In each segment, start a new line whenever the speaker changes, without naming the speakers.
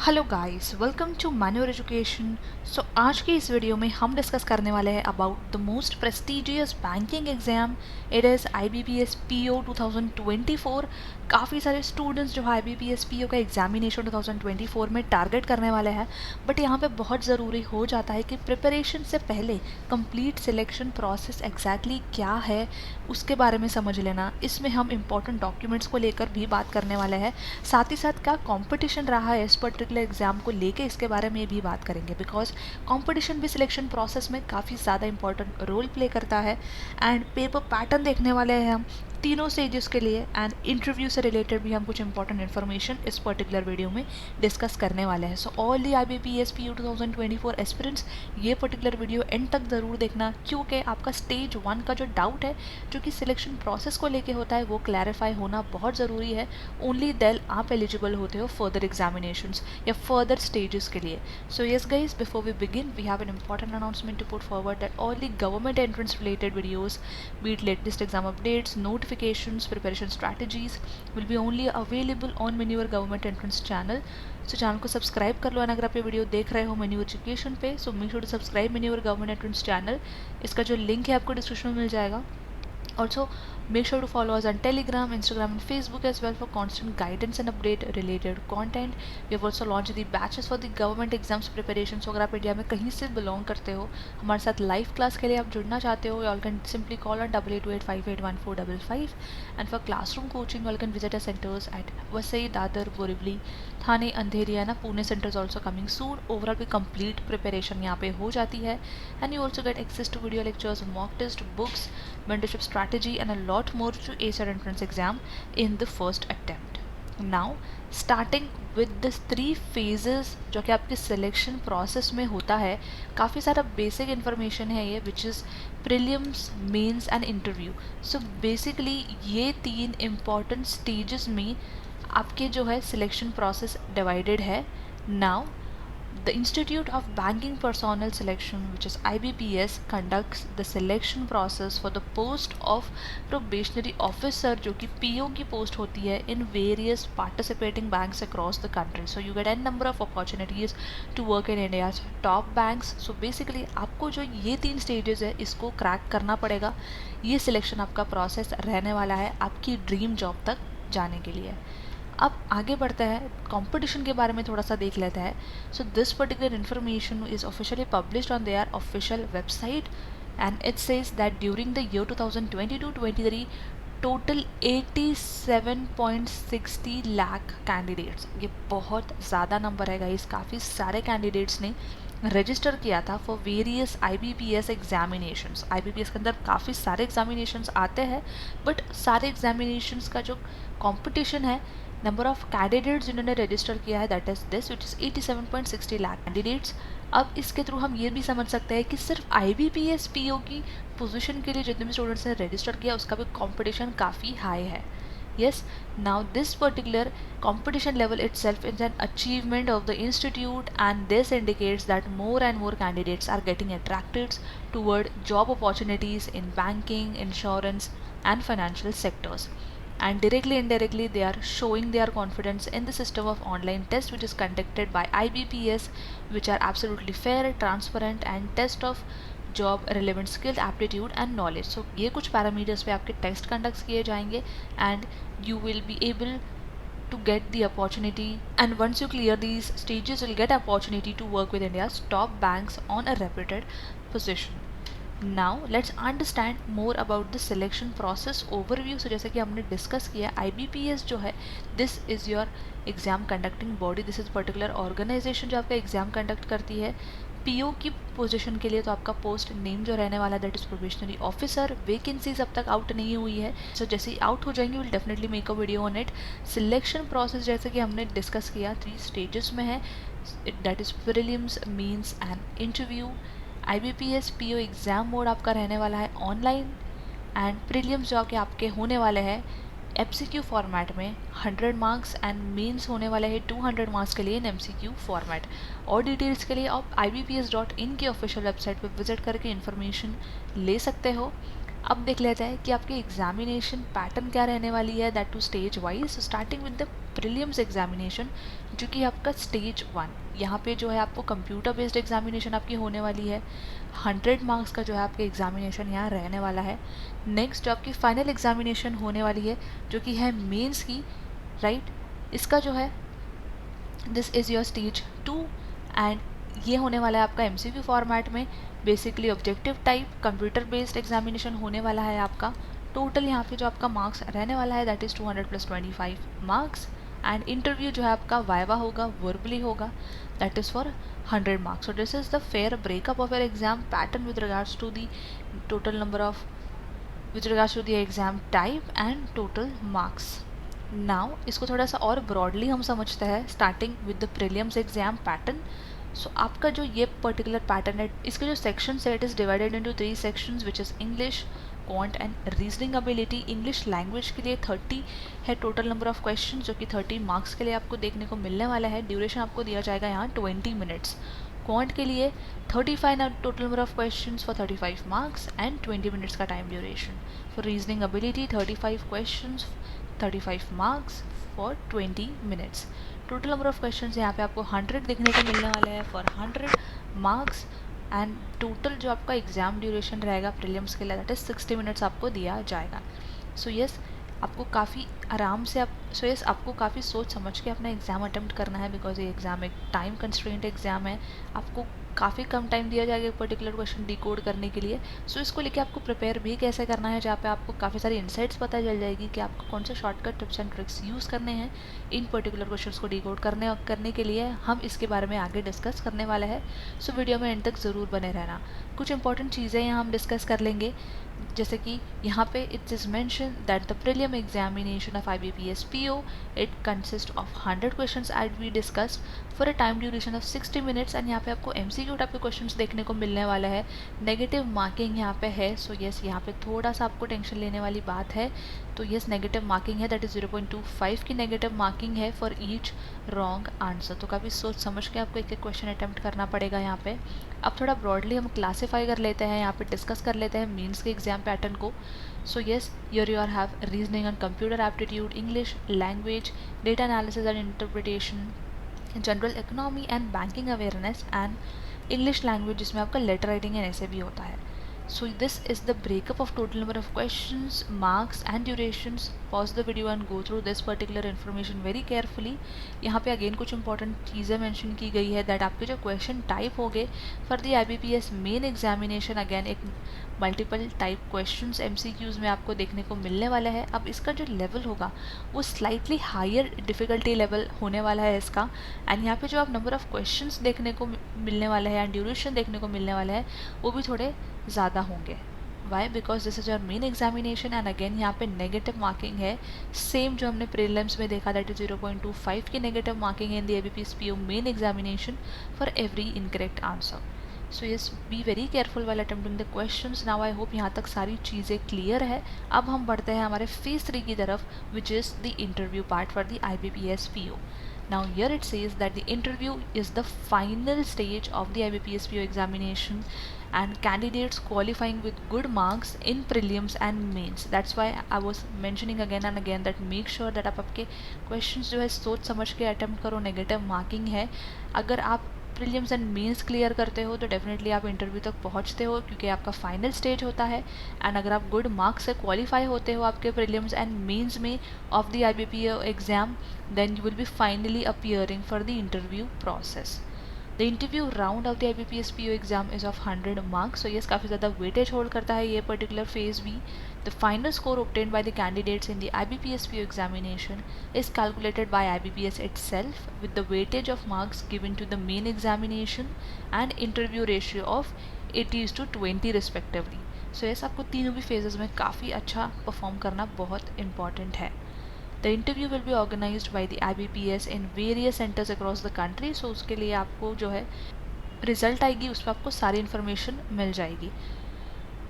Hello guys, welcome to Manor education. So आज की इस वीडियो में हम डिस्कस करने वाले हैं about the most prestigious banking exam. It is IBPS PO 2024। काफ़ी सारे स्टूडेंट्स जो है IBPS PO का एग्जामिनेशन 2024 में टारगेट करने वाले हैं, बट यहाँ पे बहुत ज़रूरी हो जाता है कि प्रिपरेशन से पहले कंप्लीट सिलेक्शन प्रोसेस एग्जैक्टली क्या है उसके बारे में समझ लेना। इसमें हम इंपॉर्टेंट डॉक्यूमेंट्स को लेकर भी बात करने वाले हैं, साथ ही साथ क्या कंपटीशन रहा है इस पर्टिकुलर एग्जाम को लेके, इसके बारे में भी बात करेंगे। बिकॉज कंपटीशन भी सिलेक्शन प्रोसेस में काफ़ी ज़्यादा इंपॉर्टेंट रोल प्ले करता है। एंड पेपर पैटर्न देखने वाले हैं हम तीनों स्टेजेस के लिए, एंड इंटरव्यू से रिलेटेड भी हम कुछ इंपॉर्टेंट इन्फॉर्मेशन इस पर्टिकुलर वीडियो में डिस्कस करने वाले हैं। So all the IBPS PO 2024 aspirants, ये पर्टिकुलर वीडियो एंड तक ज़रूर देखना, क्योंकि आपका स्टेज 1 का जो डाउट है जो कि सिलेक्शन प्रोसेस को लेके होता है वो क्लैरिफाई होना बहुत ज़रूरी है। ओनली देन आप एलिजिबल होते हो फर्दर एग्जामिनेशंस या फर्दर स्टेजेस के लिए। So yes guys, before we begin we have an important announcement to put forward that all the government entrance related videos, be it latest exam updates, notifications, preparation strategies, will be only available on Manure Government Entrance channel. So channel को subscribe कर लो, and अगर आप ये video देख रहे हो Minever education पे, so make sure to subscribe Minever Government Entrance channel. इसका जो लिंक है आपको डिस्क्रिप्शन में मिल जाएगा। Also, make sure to follow us on Telegram, Instagram, and Facebook as well for constant guidance and update related content. We have also launched the batches for the government exams preparation. So, अगर आप India में कहीं से belong करते हो, हमारे साथ live class के लिए आप जुड़ना चाहते हो, you can simply call on 8828581455. And for classroom coaching, you can visit our centers at Vasai, Dadar, Borivali, Thane, Andheri, ना Pune centres also coming soon. Overall भी कंप्लीट प्रिपरेशन यहाँ पे हो जाती है, and you also get access to video lectures, mock test, books, mentorship strategy, and a lot more to ACET entrance exam in the first attempt. Now, starting with this 3 phases जो कि आपके selection process में होता है, काफ़ी सारा basic information है ये, which is prelims, mains and interview. So basically ये 3 इम्पॉर्टेंट स्टेजेस में आपके जो है सिलेक्शन प्रोसेस डिवाइडेड है। Now the Institute of Banking Personnel Selection, which is IBPS, conducts the selection process for the post of probationary officer, जो कि PO की post होती है in various participating banks across the country. So you get n number of opportunities to work in India's top banks. So basically आपको जो ये 3 stages है इसको क्रैक करना पड़ेगा। ये सिलेक्शन आपका प्रोसेस रहने वाला है आपकी ड्रीम जॉब तक जाने के लिए। अब आगे बढ़ते हैं, कंपटीशन के बारे में थोड़ा सा देख लेते हैं। So this particular information is officially published on their official website, and it says that during the year 2022-23 total 87.60 lakh candidates, ये बहुत ज़्यादा नंबर है गाइस, काफ़ी सारे कैंडिडेट्स ने रजिस्टर किया था for various IBPS examinations. IBPS के अंदर काफ़ी सारे एग्जामिनेशंस आते हैं, बट सारे एग्जामिनेशंस का जो कंपटीशन है, नंबर ऑफ कैंडिडेट्स जिन्होंने रजिस्टर किया है, that is this, which is 87.60 lakh candidates. अब इसके थ्रू हम ये भी समझ सकते हैं कि सिर्फ IBPS PO की पोजीशन के लिए जितने भी स्टूडेंट्स ने रजिस्टर किया उसका भी कंपटीशन काफ़ी हाई है। Yes, now this particular competition level itself is an achievement of the institute, and this indicates that more and more candidates are getting attracted toward job opportunities in banking, insurance, and financial sectors. And directly indirectly they are showing their confidence in the system of online test which is conducted by IBPS, which are absolutely fair, transparent, and test of job relevant skill, aptitude and knowledge. So ये कुछ parameters पे आपके test conduct किए जाएंगे, and you will be able to get the opportunity, and once you clear these stages you'll get opportunity to work with India's top banks on a reputed position. Now let's understand more about the selection process overview. So जैसे कि हमने discuss किया, IBPS जो है, this is your exam conducting body, this is particular organisation जो आपका exam conduct करती है। PO की पोजीशन के लिए तो आपका पोस्ट नेम जो रहने वाला that is probationary officer. Vacancies अब तक आउट नहीं हुई है, सो जैसे ही आउट हो जाएंगी will definitely make a video on it. Selection process जैसे कि हमने डिस्कस किया 3 स्टेजेस में है, that is prelims, mains and interview. IBPS PO exam mode आपका रहने वाला है ऑनलाइन, एंड प्रीलिम्स जो कि आपके होने वाले हैं MCQ फॉर्मेट में 100 मार्क्स, एंड मेंस होने वाले हैं 200 मार्क्स के लिए इन MCQ फॉर्मेट। और डिटेल्स के लिए आप IBPS.in की ऑफिशियल वेबसाइट पर विजिट करके इन्फॉर्मेशन ले सकते हो। अब देख लेते हैं कि आपके एग्जामिनेशन पैटर्न क्या रहने वाली है, that too stage wise, starting with the prelims examination जो कि आपका स्टेज 1। यहाँ पे जो है आपको कंप्यूटर बेस्ड एग्जामिनेशन आपकी होने वाली है, 100 मार्क्स का जो है आपके एग्जामिनेशन यहाँ रहने वाला है। नेक्स्ट जो आपकी फाइनल एग्जामिनेशन होने वाली है जो कि है मेंस की, राइट, इसका जो है this is your stage 2 and ये होने वाला है आपका एमसीक्यू फॉर्मेट में, basically objective type computer based examination होने वाला है आपका। टोटल यहाँ पे जो आपका मार्क्स रहने वाला है that is 200 + 25 marks and interview जो है आपका वाइवा होगा, वर्बली होगा, that is for 100 marks. So this is the fair breakup of your exam pattern with regards to the total number of with regards to the exam type and total marks. Now इसको थोड़ा सा और broadly हम समझते हैं, starting with the prelims exam pattern. So आपका जो ये पर्टिकुलर पैटर्न है, इसके जो सेक्शन है it is divided into 3 sections which is English, quant and reasoning ability. English language के लिए 30 है टोटल नंबर ऑफ क्वेश्चन जो कि 30 मार्क्स के लिए आपको देखने को मिलने वाला है। ड्यूरेशन आपको दिया जाएगा यहाँ 20 मिनट्स। क्वांट के लिए 35 total number of questions for 35 marks and 20 minutes का time duration. For reasoning ability 35 questions 35 marks for 20 minutes. Total number of questions यहाँ पे आपको 100 देखने को मिलने वाला है फॉर 100 मार्क्स एंड टोटल जो आपका एग्जाम ड्यूरेशन रहेगा प्रीलिम्स के लिए दैट इज 60 मिनट्स आपको दिया जाएगा। सो यस आपको काफ़ी आराम से आपको काफ़ी सोच समझ के अपना एग्ज़ाम अटेम्प्ट करना है, बिकॉज ये एग्ज़ाम एक टाइम कंस्ट्रेंट एग्ज़ाम है। आपको काफ़ी कम टाइम दिया जाएगा एक पर्टिकुलर क्वेश्चन डिकोड करने के लिए। सो इसको लेके आपको प्रिपेयर भी कैसे करना है, जहाँ पे आपको काफ़ी सारी इंसाइट्स पता चल जाएगी कि आपको कौन से shortcut tips and tricks use करने हैं इन पर्टिकुलर क्वेश्चंस को डिकोड करने के लिए। हम इसके बारे में आगे डिस्कस करने वाले हैं। सो वीडियो में एंड तक ज़रूर बने रहना। कुछ इंपॉर्टेंट चीज़ें यहाँ हम डिस्कस कर लेंगे, जैसे कि यहाँ पे it is mention that the prelim examination of IBPS PO it consist of 100 questions as we discussed for a time duration of 60 minutes and यहाँ पे आपको MCQ टाइप के क्वेश्चंस देखने को मिलने वाला है। नेगेटिव मार्किंग यहाँ पे है। सो यस यहाँ पे थोड़ा सा आपको टेंशन लेने वाली बात है। तो यस नेगेटिव मार्किंग है, दैट इज़ 0.25 की नेगेटिव मार्किंग है फॉर ईच रॉन्ग आंसर। तो काफ़ी सोच समझ के आपको एक एक क्वेश्चन अटैम्प्ट करना पड़ेगा यहाँ पे। अब थोड़ा ब्रॉडली हम क्लासीफाई कर लेते हैं, यहाँ पे डिस्कस कर लेते हैं मेंस के एग्जाम पैटर्न को। So yes your you are have reasoning and computer aptitude, English language, data analysis and interpretation, general economy and banking awareness and English language जिसमें आपका लेटर राइटिंग एंड ऐसे भी होता है। So this is the breakup of total number of questions, marks and durations. Pause the video and go through this particular information very carefully. यहाँ पे again कुछ important चीज़ें मेंशन की गई है दैट आपके जो क्वेश्चन टाइप हो गए for the IBPS main examination, again एक मल्टीपल टाइप क्वेश्चंस MCQs में आपको देखने को मिलने वाला है। अब इसका जो लेवल होगा वो स्लाइटली हायर डिफ़िकल्टी लेवल होने वाला है इसका। एंड यहाँ पे जो आप नंबर ऑफ क्वेश्चंस देखने को मिलने वाला है एंड ड्यूरेशन देखने को मिलने वाला है वो भी थोड़े ज़्यादा होंगे। Why? Because this is your main examination and again यहाँ पे नेगेटिव मार्किंग है, सेम जो हमने प्रीलिम्स में देखा दैट इज 0.25 की नेगेटिव मार्किंग है in the IBPS PO main examination for every incorrect answer. So yes be very careful while attempting the questions. Now I hope यहाँ तक सारी चीज़ें क्लियर है। अब हम बढ़ते हैं हमारे फेज 3 की तरफ विच is the interview part for the IBPS PO. Now here it says that the interview is the final stage of the IBPS PO examination and candidates qualifying with good marks in prelims and mains. That's why I was mentioning again and again that make sure that आप आपके questions जो है सोच समझ के attempt करो। negative marking है, अगर आप प्रीलिम्स एंड मेंस क्लियर करते हो तो डेफिनेटली आप इंटरव्यू तक पहुंचते हो क्योंकि आपका फाइनल स्टेज होता है। एंड अगर आप गुड मार्क्स से क्वालिफाई होते हो आपके प्रीलिम्स एंड मेंस में of the IBPS exam, then you will be finally appearing for the interview process. The interview round of the IBPS PO exam is of 100 marks. So yes काफ़ी ज़्यादा weightage hold करता है ये particular phase भी। The final score obtained by the candidates in the IBPS PO examination is calculated by IBPS itself with the weightage of marks given to the main examination and interview ratio of 80:20 respectively. So yes, आपको तीनों भी phases में काफ़ी अच्छा perform करना बहुत important है। The interview will be organized by the IBPS in various centers across the country. So उसके लिए आपको जो है रिजल्ट आएगी उस पर आपको सारी इन्फॉर्मेशन मिल जाएगी।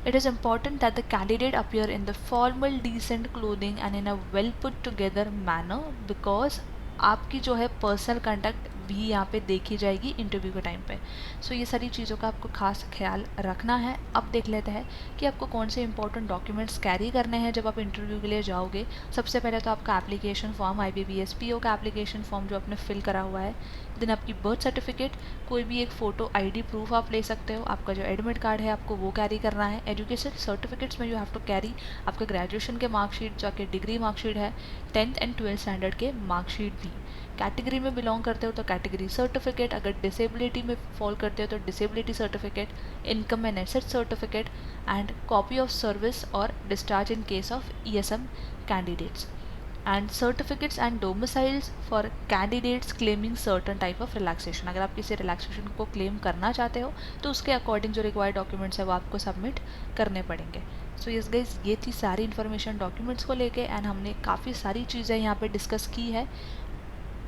It is important that the candidate appear in the formal decent clothing and in a well put together manner because आपकी जो है पर्सनल कंडक्ट भी यहाँ पे देखी जाएगी इंटरव्यू के टाइम पे। सो ये सारी चीज़ों का आपको खास ख्याल रखना है। अब देख लेते हैं कि आपको कौन से इंपॉर्टेंट डॉक्यूमेंट्स कैरी करने हैं जब आप इंटरव्यू के लिए जाओगे। सबसे पहले तो आपका एप्लीकेशन फॉर्म, IBPS PO का एप्लीकेशन फॉर्म जो आपने फिल करा हुआ है, देन आपकी बर्थ सर्टिफिकेट, कोई भी एक फ़ोटो ID प्रूफ आप ले सकते हो, आपका जो एडमिट कार्ड है आपको वो कैरी करना है। एजुकेशन सर्टिफिकेट्स में यू हैव टू कैरी आपका ग्रेजुएशन के मार्कशीट, जो आपके डिग्री मार्कशीट है, 10th एंड 12th स्टैंडर्ड के मार्कशीट भी। कैटेगरी में बिलोंग करते हो तो कैटेगरी सर्टिफिकेट, अगर डिसेबिलिटी में फॉल करते हो तो disability certificate, income and asset certificate and copy of service और discharge in case of ESM candidates, and certificates and domiciles for candidates claiming certain type of relaxation. अगर आप किसी relaxation को क्लेम करना चाहते हो तो उसके अकॉर्डिंग जो रिक्वायर्ड डॉक्यूमेंट्स है वो आपको सबमिट करने पड़ेंगे। सो यस गाइस, ये थी सारी इन्फॉर्मेशन डॉक्यूमेंट्स को लेके, एंड हमने काफ़ी सारी चीज़ें यहाँ पे डिस्कस की है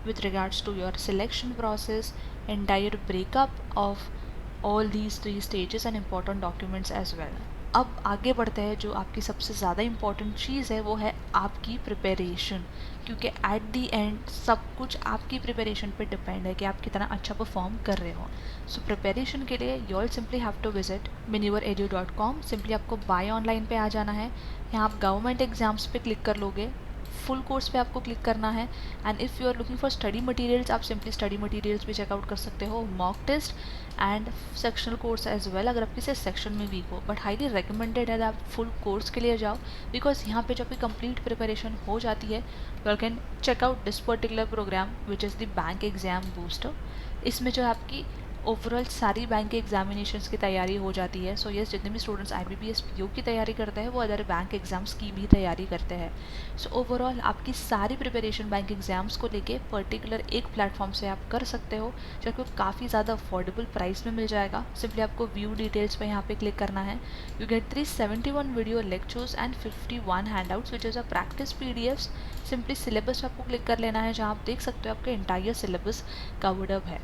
with regards to your selection process, entire breakup of all these three stages and important documents as well. अब आगे बढ़ते हैं, जो आपकी सबसे ज़्यादा इम्पॉर्टेंट चीज़ है वो है आपकी प्रिपरेशन, क्योंकि एट दी एंड सब कुछ आपकी प्रिपरेशन पे डिपेंड है कि आप कितना अच्छा परफॉर्म कर रहे हो। सो प्रिपरेशन के लिए you all simply have to visit mineveredu.com। Simply आपको बाय ऑनलाइन पे आ जाना है, यहाँ आप गवर्नमेंट एग्जाम्स पे क्लिक कर लोगे, फुल कोर्स पे आपको क्लिक करना है, and if you are looking for study materials आप सिंपली स्टडी मटेरियल्स भी चेकआउट कर सकते हो, mock test and sectional course as well, अगर आप किसी सेक्शन में वीक हो। बट हाईली रिकमेंडेड है आप फुल कोर्स के लिए जाओ, बिकॉज यहाँ पे जब भी कंप्लीट प्रिपरेशन हो जाती है you can check out this particular programme which is the bank exam booster. इसमें जो है आपकी ओवरऑल सारी बैंक के एग्जामिनेशंस की तैयारी हो जाती है। सो यस, जितने भी स्टूडेंट्स IBPS PO की तैयारी करते हैं वो अदर बैंक एग्जाम्स की भी तैयारी करते हैं। सो ओवरऑल आपकी सारी प्रिपरेशन बैंक एग्जाम्स को लेके पर्टिकुलर एक प्लेटफॉर्म से आप कर सकते हो, जो आपको काफ़ी ज़्यादा अफोर्डेबल प्राइस में मिल जाएगा। सिंपली आपको व्यू डिटेल्स पे यहाँ पे क्लिक करना है, you get 371 video lectures and 51 handouts which is a practice PDFs। Simply syllabus पे आपको क्लिक कर लेना है, जहाँ आप देख सकते हो आपका इंटायर सिलेबस कवर्ड अप है।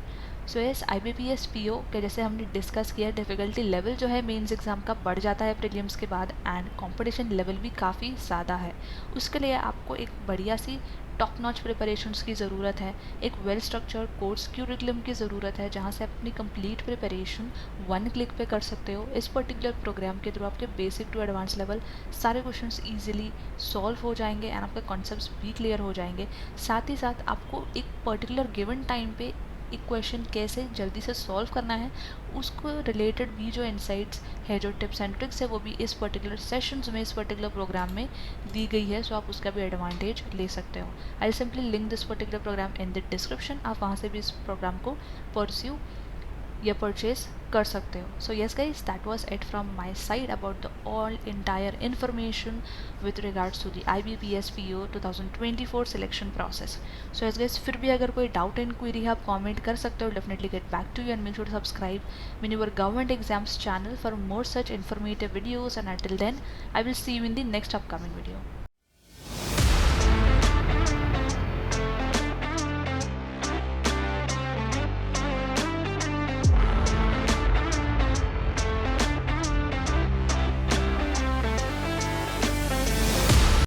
सो यस, IBPS PO के जैसे हमने डिस्कस किया, डिफ़िकल्टी लेवल जो है मेंस एग्ज़ाम का बढ़ जाता है प्रीलिम्स के बाद, एंड कंपटीशन लेवल भी काफ़ी ज़्यादा है। उसके लिए आपको एक बढ़िया सी टॉप नॉच प्रिपरेशंस की ज़रूरत है, एक वेल स्ट्रक्चर्ड कोर्स क्यूरिकुलम की ज़रूरत है, जहाँ से आप अपनी कंप्लीट प्रिपरेशन वन क्लिक पे कर सकते हो। इस पर्टिकुलर प्रोग्राम के थ्रू आपके बेसिक टू एडवांस लेवल सारे क्वेश्चंस ईजिली सॉल्व हो जाएंगे एंड आपके कॉन्सेप्ट्स भी क्लियर हो जाएंगे। साथ ही साथ आपको एक पर्टिकुलर गिवन टाइम पे इक्वेशन कैसे जल्दी से सॉल्व करना है, उसको रिलेटेड भी जो इनसाइट्स है, जो टिप्स एंड ट्रिक्स है, वो भी इस पर्टिकुलर सेशंस में, इस पर्टिकुलर प्रोग्राम में दी गई है। सो आप उसका भी एडवांटेज ले सकते हो। I simply link this particular programme in the description, आप वहाँ से भी इस प्रोग्राम को परस्यू या परचेज कर सकते हो। So yes guys, that was it from my side about the all entire information with regards to the IBPS PO 2024 selection process. So yes guys, फिर भी अगर कोई डाउट एंड क्वेरी है आप कमेंट कर सकते हो, definitely get back to you and make sure to subscribe Minever Government Exams channel for more such informative videos, and until then I will see you in the next upcoming video.